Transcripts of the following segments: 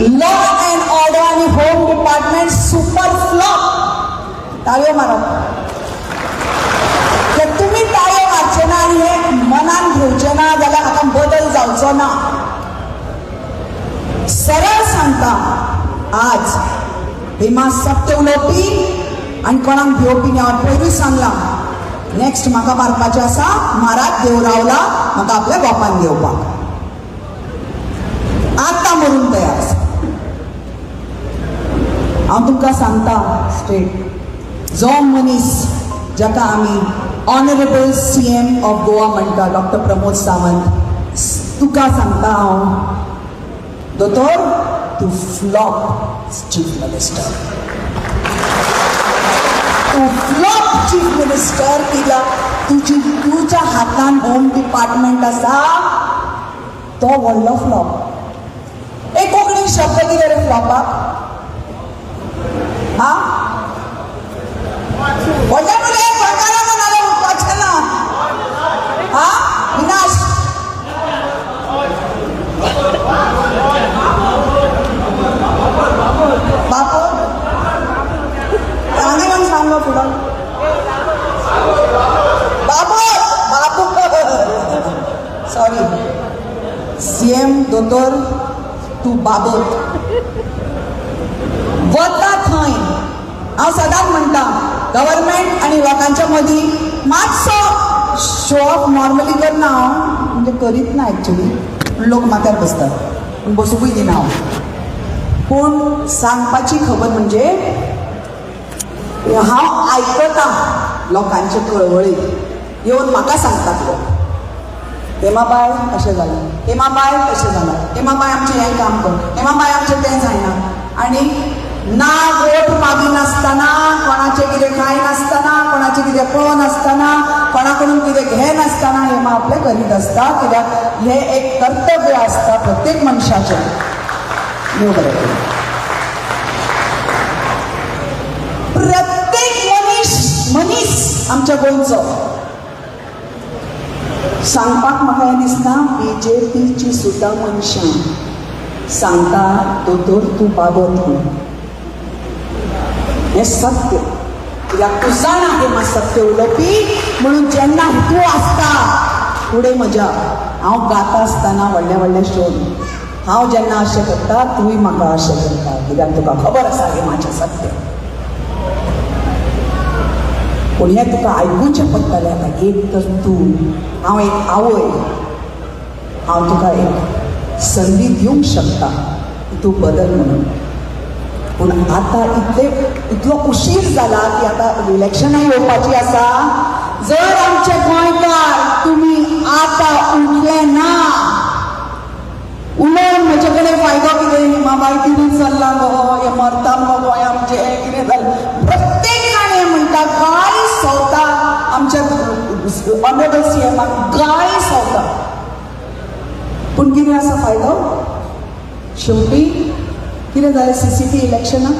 Law and order आणि home department super flop. टाळ्यो मारप. तर तुम्ही टाळ्यो मारचे ना आणि हे मनान घेवचे ना जाल्यार हाका बदल जावचो ना. सरळ सांगता, आज हेमा सत्य उलोवपी आणि कोणाक भिवपी न्ही. हांवें पयलींच सांगलां, नेक्स्ट म्हाका मारपाचें आसा, मारात, देव रावला, म्हाका आपल्या गोपान घेवपाक. आतां मरून तयार आसा. हांव तुमकां सांगता स्ट्रेट, जो मनीस जाका आमी ऑनरेबल CM ऑफ गोवा म्हणटा, डॉक्टर प्रमोद सावंत, तुका सांगता हांव, दोतोर, तूं फ्लॉप चीफ मिनिस्टर. तूं फ्लॉप चीफ मिनिस्टर कित्याक तुज्या हातान होम डिपार्टमेंट आसा तो व्हडलो फ्लॉप. एक कोंकणी शब्द कितें रे फ्लॉपाक? हा, व्हडल्या मुले गोंयकारांक नाल्यार उठपाचें ना. हा, विनाश. बापू आनी कोण सांगो फुडो? बाबू बाबू सॉरी, CM दोतोर तूं बाबत वता थंय. हांव सदांच म्हणटा, गव्हर्मेंट आनी लोकांच्या मदीं मातसो शो ऑफ नॉर्मली करना हांव, म्हणजे करीत ना एक्चुली, लोक माथ्यार बसतात पूण बसूंकूय दिना हांव. पूण सांगपाची खबर म्हणजे हांव आयकतां लोकांचे कळवळी येवन म्हाका सांगतात लोक, हेमाबाय अशें जालें, हेमाबाय तशें जालां, हेमाबाय आमचें हें काम कर, हेमाबाय आमचें तें जायना. आनी ना वोट मागिनासतना, कोणाचें कितें खाय नासतना, कोणाचें कितें पळोवन आसतना, कोणा कडून कितें घेय नासतना हेमा आपलें करीत आसता. कित्याक हें एक कर्तव्य आसता प्रत्येक मनशाचें. देव बरें करूं. प्रत्येक मनीस आमच्या गोंयचो सांगपाक म्हाका हें दिसना, BJPची सुद्दां मनशां सांगता, दोतोर तूं बाबत म्हूण. हें सत्य. कित्याक तूं जाणा हें सत्य उलोवपी म्हणून. जेन्ना तूं आसता फुडें म्हज्या, हांव गाता आसतना व्हडले व्हडले शोन, हांव जेन्ना अशें करता तूंय म्हाका अशें करता. कित्याक तुका खबर आसा हें म्हाजें सत्य. पूण हें तुका आयकूचें पडटलें. आतां एक तर तूं, हांव एक आवय, हांव तुका एक संदी दिवंक शकता की तूं बदल म्हणून. पूण आतां इतलो उशीर जाला की आतां इलेक्शनां येवपाचीं आसा. जर आमचे गोंयकार तुमी आतां उठले ना, उलोवन म्हजे कडेन फायदो कितें? हेमाबाय कितें चल्लां गो, हें मरता मगो गोंय आमचें, कितें जालें? प्रत्येक जाण हें म्हणटा, गाळी सवता आमच्या ऑनरेबल CMाक, गाळी सवता. पूण कितें आसा फायदो? शेवटी कितें जालें? CCP इलेक्शनां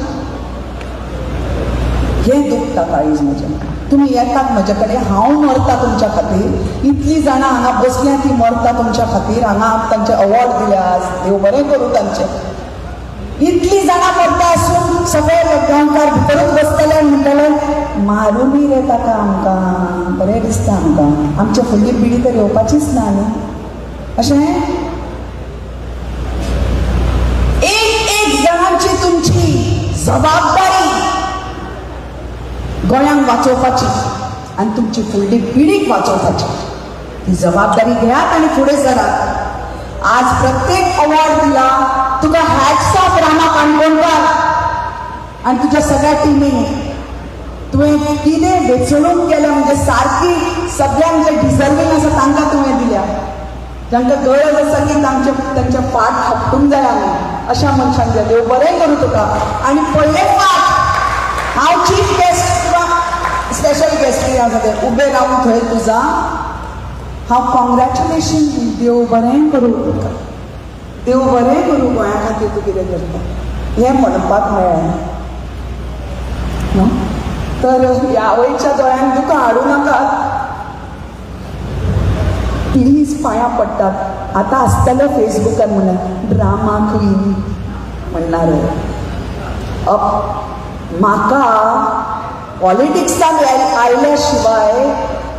हें दुखता काळीज म्हजें. तुमी येतात म्हजे कडेन, हांव मरता तुमच्या खातीर. इतलीं जाणां हांगा बसल्यां तीं मरता तुमच्या खातीर. हांगा तांचे अवॉर्ड दिल्या आज, देव बरें करूं तांचें. इतलीं जाणां मरता आसून सगळे गोंयकार भितरूच बसतले आनी म्हणटले, मारूनी रे ताका आमकां, बरें दिसता आमकां, आमच्या फुडली पिढी तर येवपाचीच ना न्ही अशें. एक जाणांची तुमची जबाबदारी गोंयांक वाचोवपाची आनी तुमची फुडली पिढीक वाचोवपाची. ही जबाबदारी घेयात आनी फुडें सरात. आज प्रत्येक अवॉर्ड दिला तुका. हॅट्स ऑफ रामा काणकोणकार आनी तुज्या सगळ्या टिमीक. तुवें कितें वेचणूक केल्या म्हणजे सारकी सगळ्यांक जे डिजर्वींग आसा तांकां तुवें दिल्या. जांकां गरज आसा की तांचे फाट थापटूंक जाय आमी, अशा मनशांक दिल्या. देव बरें करूं तुका. आनी पयले फाट हांव चीफ गेस्ट किंवा स्पेशल गेस्ट कितें आसा तें उबें रावून थंय तुजा, हांव कॉंग्रॅच्युलेशन दी. देव बरें करूं तुका. देव बरें करूं. गोंया खातीर तूं कितें करता हें म्हणपाक मेळ्ळें. तर ह्या आवयच्या दोळ्यान तुका हाडूं नाकात. प्लीज पांयां पडटात. आतां आसतलें फेसबुकान म्हणल्यार ड्रामा क्वीन, म्हणणार म्हाका पॉलिटिक्साक आयल्या शिवाय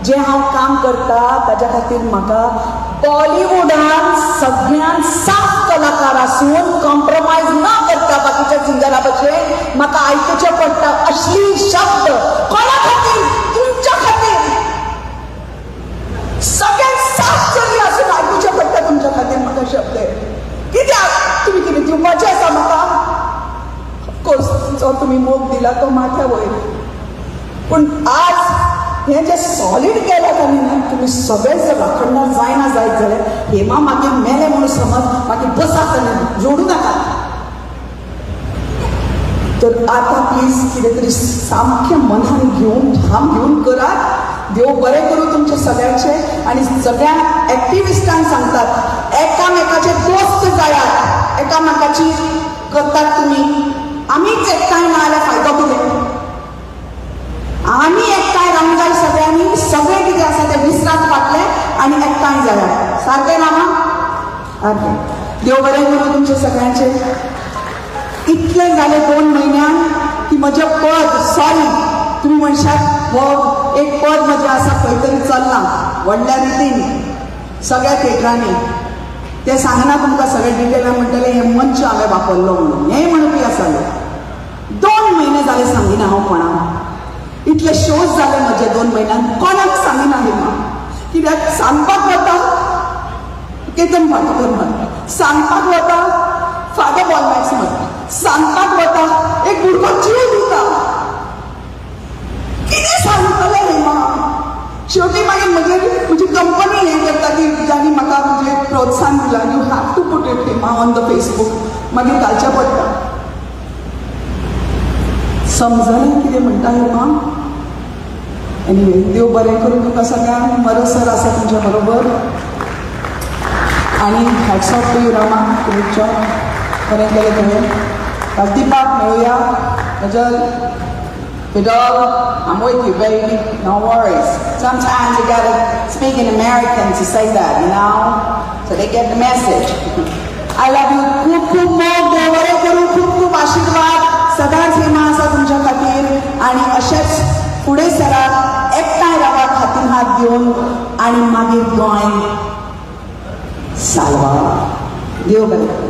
जे हांव काम करता ताच्या खातीर म्हाका बॉलिवूडान सगळ्यान साफ कलाकार आसून कॉम्प्रोमायज न करता बाकीच्या सिंगरा भशेन म्हाका आयकुचें पडटा अश्लील शब्द. कोणा खातीर? तुमच्या खातीर. सगळ्यात साफ चली आसून आयकुचें पडटा तुमच्या खातीर म्हाका शब्द. कित्याक? तुम्ही कितें दिवपाचें आसा म्हाका? ऑफकोर्स जो तुम्ही मोग दिला तो माथ्या वयर. पूण आज हे जे सॉलिड केला ताणी ना तुम्ही सगळे जर राखणदार जायना जायत जाल्यार हेमा मागीर मेले म्हणून समज मागीर बसात आनी जोडू नाका. तर आता प्लीज कितें तरी सामकें मनान घेवन ठाम घेवन करात. देव बरें करूं तुमचे सगळ्यांचे. आनी सगळ्या एक्टिविस्टांक सांगतात एकामेकाचे दोस्त जायात. एकामेकाची करतात तुमी. आमीच एकठांय ना जाल्यार फायदो कितें? आमी एकठांय रावूंक जाय सगळ्यांनी. सगळें कितें आसा तें विसरात फाटलें आनी एकठांय जाया. सारकें ना मा? सारकें. देव बरें करूं तुमचे सगळ्यांचे. इतलें जालें 2 म्हयन्यान की म्हजें पद सॉरी तुमी म्हणशात हो एक पद म्हजें आसा खंय तरी चलना व्हडल्या रितीन सगळ्या थिएटरांनी. ते सांगना तुमकां सगळें डिटेलान म्हणटलें हें मंच हांवें वापरलो म्हणून. हें म्हणपी आसले. 2 म्हयने जाले सांगिना हांव कोणाक. इतले शोज जाले म्हजे 2 म्हयन्यान कोणाक सांगिना हेमा. कित्याक सांगपाक वता केतन पाटकर म्हणटा. सांगपाक वता फादर बॉलमॅक्स म्हणटा. सांगपाक वता एक भुरगो जीव दिता. कितें सांगतलें हेमा? शेवटी मागीर म्हजी कंपनी हें करता की जाणी म्हाका म्हणजे प्रोत्साहन दिलां you have to put it Hema on the Facebook. मागीर घालचें पडटा. समजलें कितें म्हणटा हेमा? एनिवे देव बरें करून तुका सगळ्यांक. मरसर आसा तुमच्या बरोबर. आनी hats off to you Rama. तुमच्या बरें केलें तुवें. दीपाक मेळुया. गजल Vidal, I'm with you, baby. No worries. Sometimes you gotta speak in American to say that, you know? So they get the message. I love you. खूप खूप मोग. देव बरें करूं. खूप खूप आशीर्वाद. सदांच हेमा आसा तुमच्या खातीर. आनी अशेंच फुडें सरात. एकठांय रावात हातीन हात घेवन. आनी मागीर गोंय साल्वा. देव बरें.